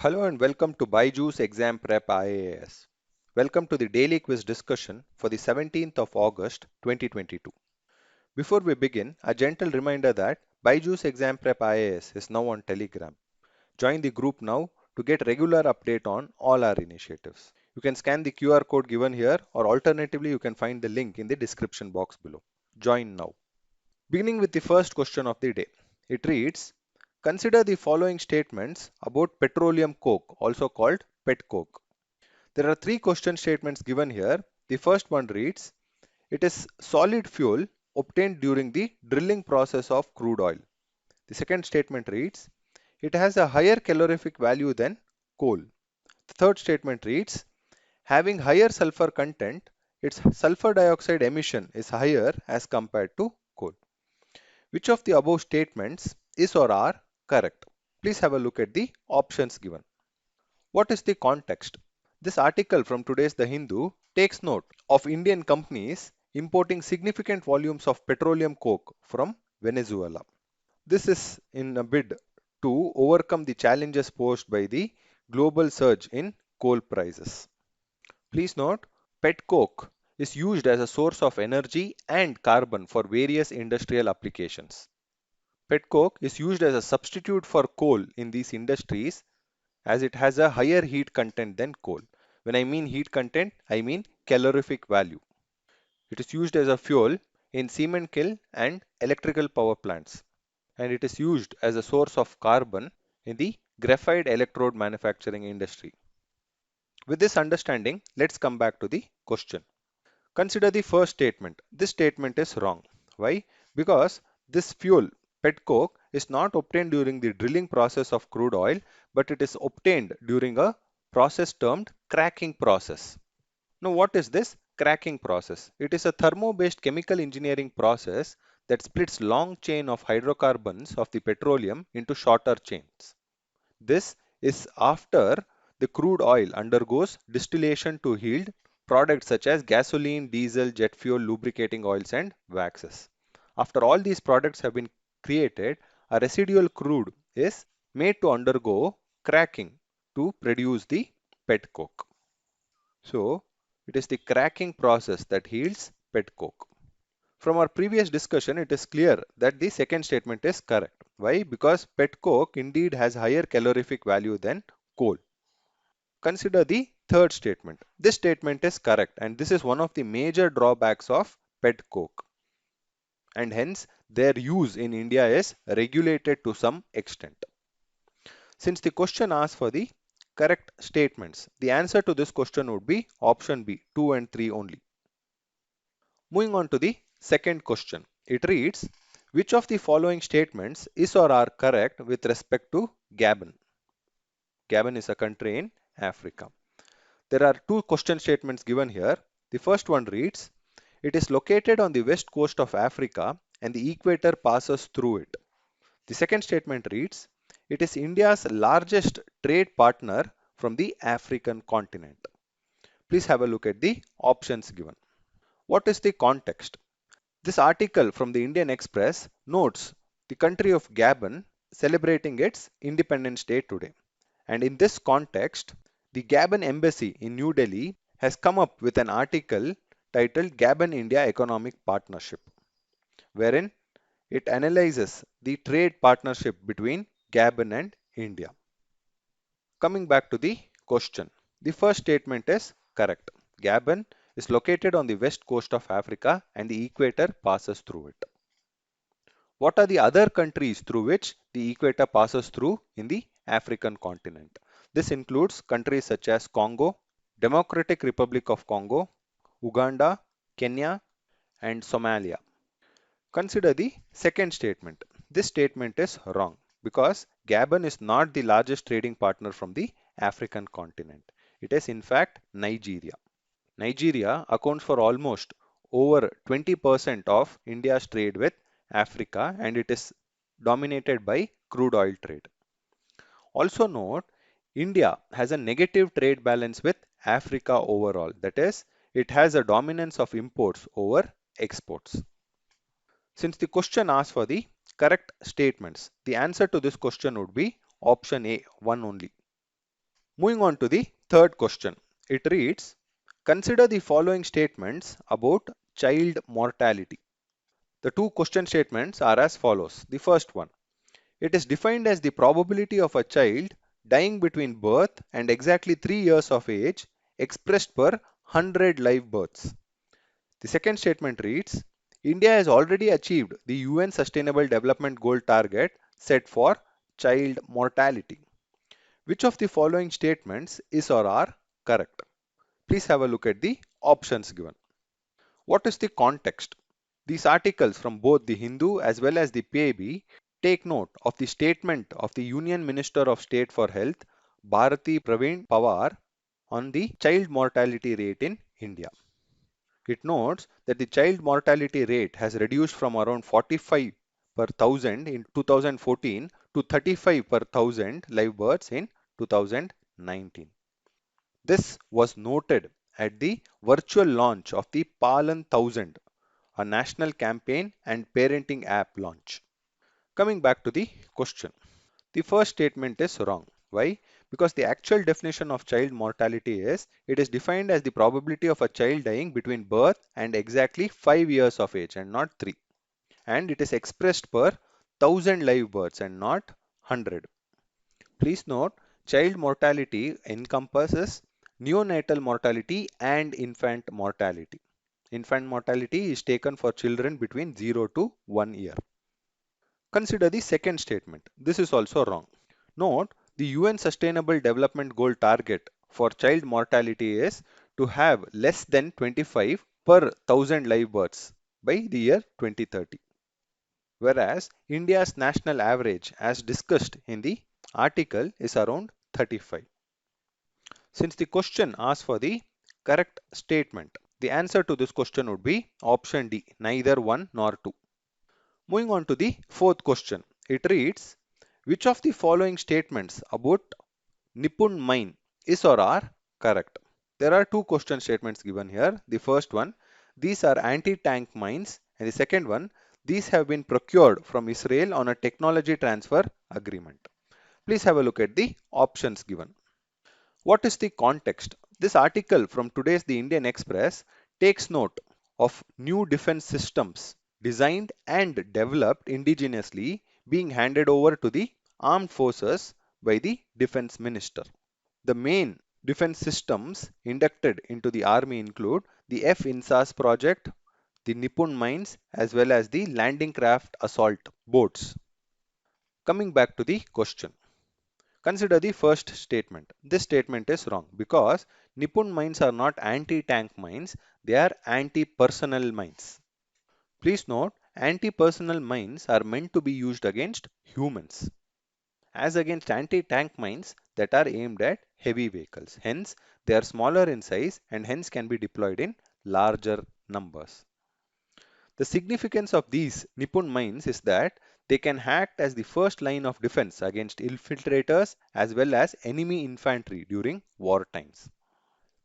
Hello and welcome to Byju's Exam Prep IAS. Welcome to the daily quiz discussion for the 17th of August 2022. Before we begin, a gentle reminder that Byju's Exam Prep IAS is now on Telegram. Join the group now to get regular update on all our initiatives. You can scan the QR code given here or alternatively you can find the link in the description box below. Join now. Beginning with the first question of the day. It reads, consider the following statements about petroleum coke, also called pet coke. There are three question statements given here. The first one reads, it is solid fuel obtained during the drilling process of crude oil. The second statement reads, it has a higher calorific value than coal. The third statement reads, having higher sulfur content, its sulfur dioxide emission is higher as compared to coal. Which of the above statements is or are correct? Please have a look at the options given. What is the context? This article from today's The Hindu takes note of Indian companies importing significant volumes of petroleum coke from Venezuela. This is in a bid to overcome the challenges posed by the global surge in coal prices. Please note, pet coke is used as a source of energy and carbon for various industrial applications. Pet coke is used as a substitute for coal in these industries as it has a higher heat content than coal. When I mean heat content, I mean calorific value. It is used as a fuel in cement kiln and electrical power plants, and it is used as a source of carbon in the graphite electrode manufacturing industry. With this understanding, let's come back to the question. Consider the first statement. This statement is wrong. Why? Because this fuel, pet coke, is not obtained during the drilling process of crude oil, but it is obtained during a process termed cracking process. Now, what is this cracking process? It is a thermo-based chemical engineering process that splits long chain of hydrocarbons of the petroleum into shorter chains. This is after the crude oil undergoes distillation to yield products such as gasoline, diesel, jet fuel, lubricating oils, and waxes. After all these products have been created, a residual crude is made to undergo cracking to produce the pet coke. So, it is the cracking process that yields pet coke. From our previous discussion, it is clear that the second statement is correct. Why? Because pet coke indeed has higher calorific value than coal. Consider the third statement. This statement is correct and this is one of the major drawbacks of pet coke. And hence their use in India is regulated to some extent. Since the question asks for the correct statements, the answer to this question would be option B, 2 and 3 only. Moving on to the second question. It reads, which of the following statements is or are correct with respect to Gabon? Gabon is a country in Africa. There are two question statements given here. The first one reads, it is located on the west coast of Africa and the equator passes through it. The second statement reads, it is India's largest trade partner from the African continent. Please have a look at the options given. What is the context? This article from the Indian Express notes the country of Gabon celebrating its Independence Day today. And in this context, the Gabon Embassy in New Delhi has come up with an article titled Gabon India Economic Partnership, wherein it analyzes the trade partnership between Gabon and India. Coming back to the question, the first statement is correct. Gabon is located on the west coast of Africa and the equator passes through it. What are the other countries through which the equator passes through in the African continent? This includes countries such as Congo, Democratic Republic of Congo, Uganda, Kenya, and Somalia. Consider the second statement. This statement is wrong because Gabon is not the largest trading partner from the African continent. It is in fact Nigeria. Nigeria accounts for almost over 20% of India's trade with Africa and it is dominated by crude oil trade. Also note, India has a negative trade balance with Africa overall. That is, it has a dominance of imports over exports. Since the question asks for the correct statements, the answer to this question would be option A, one only. Moving on to the third question. It reads, consider the following statements about child mortality. The two question statements are as follows. The first one, it is defined as the probability of a child dying between birth and exactly 3 years of age expressed per 100 live births. The second statement reads, India has already achieved the UN Sustainable Development Goal target set for child mortality. Which of the following statements is or are correct? Please have a look at the options given. What is the context? These articles from both the Hindu as well as the PIB take note of the statement of the Union Minister of State for Health, Bharati Praveen Pawar, on the child mortality rate in India. It notes that the child mortality rate has reduced from around 45 per thousand in 2014 to 35 per thousand live births in 2019. This was noted at the virtual launch of the Palan 1000, a national campaign and parenting app launch. Coming back to the question. The first statement is wrong. Why? Because the actual definition of child mortality is it is defined as the probability of a child dying between birth and exactly 5 years of age and not 3. And it is expressed per 1000 live births and not 100. Please note, child mortality encompasses neonatal mortality and infant mortality. Infant mortality is taken for children between 0 to 1 year. Consider the second statement. This is also wrong. Note, the UN Sustainable Development Goal target for child mortality is to have less than 25 per 1000 live births by the year 2030. Whereas India's national average, as discussed in the article, is around 35. Since the question asks for the correct statement, the answer to this question would be option D, neither 1 nor 2. Moving on to the fourth question. It reads, which of the following statements about Nipun mine is or are correct? There are two question statements given here. The first one, these are anti-tank mines, and the second one, these have been procured from Israel on a technology transfer agreement. Please have a look at the options given. What is the context? This article from today's The Indian Express takes note of new defense systems designed and developed indigenously being handed over to the armed forces by the defense minister. The main defense systems inducted into the army include the F-INSAS project, the Nipun mines, as well as the landing craft assault boats. Coming back to the question. Consider the first statement. This statement is wrong because Nipun mines are not anti-tank mines, they are anti-personnel mines. Please note, anti-personnel mines are meant to be used against humans, as against anti-tank mines that are aimed at heavy vehicles. Hence, they are smaller in size and hence can be deployed in larger numbers. The significance of these Nipun mines is that they can act as the first line of defense against infiltrators as well as enemy infantry during war times.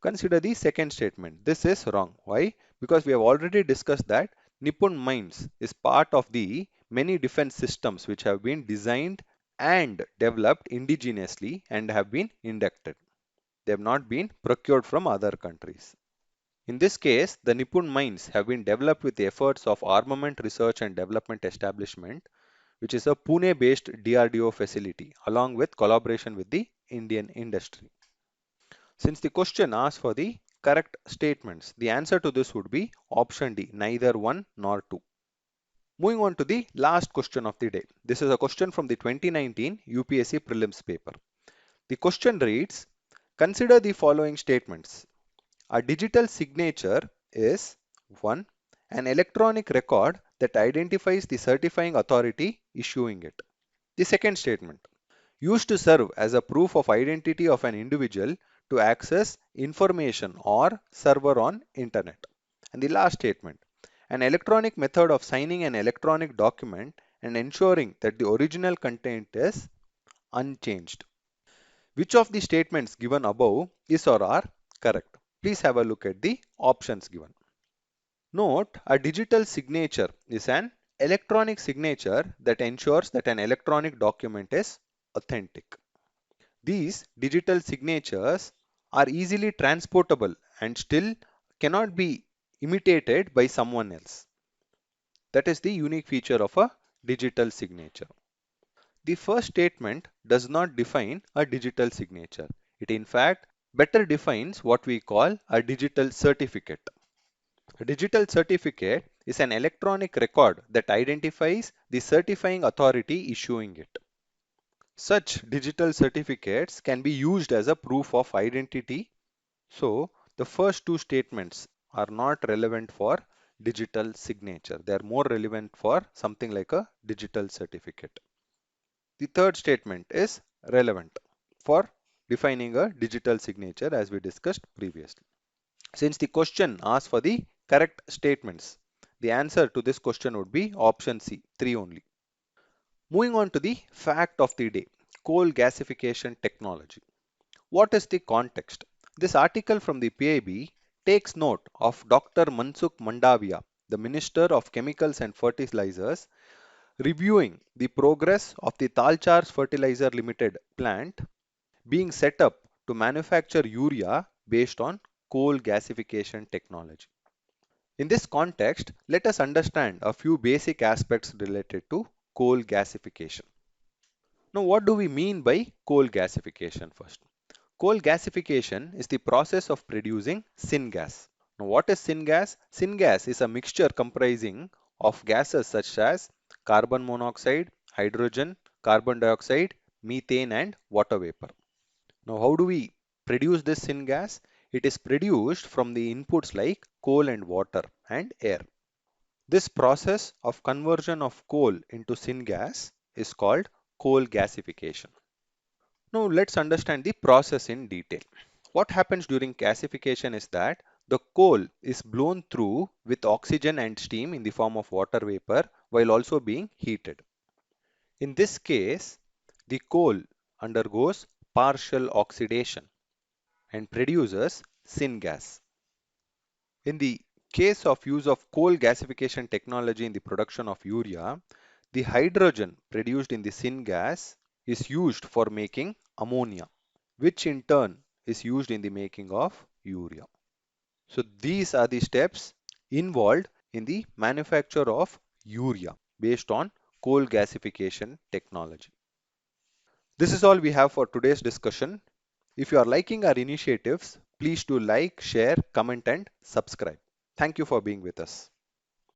Consider the second statement. This is wrong. Why? Because we have already discussed that Nipun mines is part of the many defense systems which have been designed and developed indigenously and have been inducted. They have not been procured from other countries. In this case, the Nipun mines have been developed with the efforts of Armament Research and Development Establishment, which is a Pune-based DRDO facility, along with collaboration with the Indian industry. Since the question asks for the correct statements, the answer to this would be option D, neither 1 nor 2. Moving on to the last question of the day. This is a question from the 2019 UPSC prelims paper. The question reads, consider the following statements. A digital signature is 1. An electronic record that identifies the certifying authority issuing it. The second statement, used to serve as a proof of identity of an individual to access information or server on internet. And the last statement, an electronic method of signing an electronic document and ensuring that the original content is unchanged. Which of the statements given above is or are correct? Please have a look at the options given. Note, a digital signature is an electronic signature that ensures that an electronic document is authentic. These digital signatures are easily transportable and still cannot be imitated by someone else. That is the unique feature of a digital signature. The first statement does not define a digital signature. It in fact better defines what we call a digital certificate. A digital certificate is an electronic record that identifies the certifying authority issuing it. Such digital certificates can be used as a proof of identity. So, the first two statements are not relevant for digital signature. They are more relevant for something like a digital certificate. The third statement is relevant for defining a digital signature as we discussed previously. Since the question asks for the correct statements, the answer to this question would be option C, 3 only. Moving on to the fact of the day, coal gasification technology. What is the context? This article from the PIB takes note of Dr. Mansukh Mandavia, the Minister of Chemicals and Fertilizers, reviewing the progress of the Talchars Fertilizer Limited plant being set up to manufacture urea based on coal gasification technology. In this context, let us understand a few basic aspects related to coal gasification. Now, what do we mean by coal gasification first? Coal gasification is the process of producing syngas. Now, what is syngas? Syngas is a mixture comprising of gases such as carbon monoxide, hydrogen, carbon dioxide, methane, and water vapor. Now, how do we produce this syngas? It is produced from the inputs like coal and water and air. This process of conversion of coal into syngas is called coal gasification. Now let's understand the process in detail. What happens during gasification is that the coal is blown through with oxygen and steam in the form of water vapor while also being heated. In this case, the coal undergoes partial oxidation and produces syngas. In the case of use of coal gasification technology in the production of urea, the hydrogen produced in the syngas is used for making ammonia, which in turn is used in the making of urea. So these are the steps involved in the manufacture of urea based on coal gasification technology. This is all we have for today's discussion. If you are liking our initiatives, please do like, share, comment and subscribe. Thank you for being with us.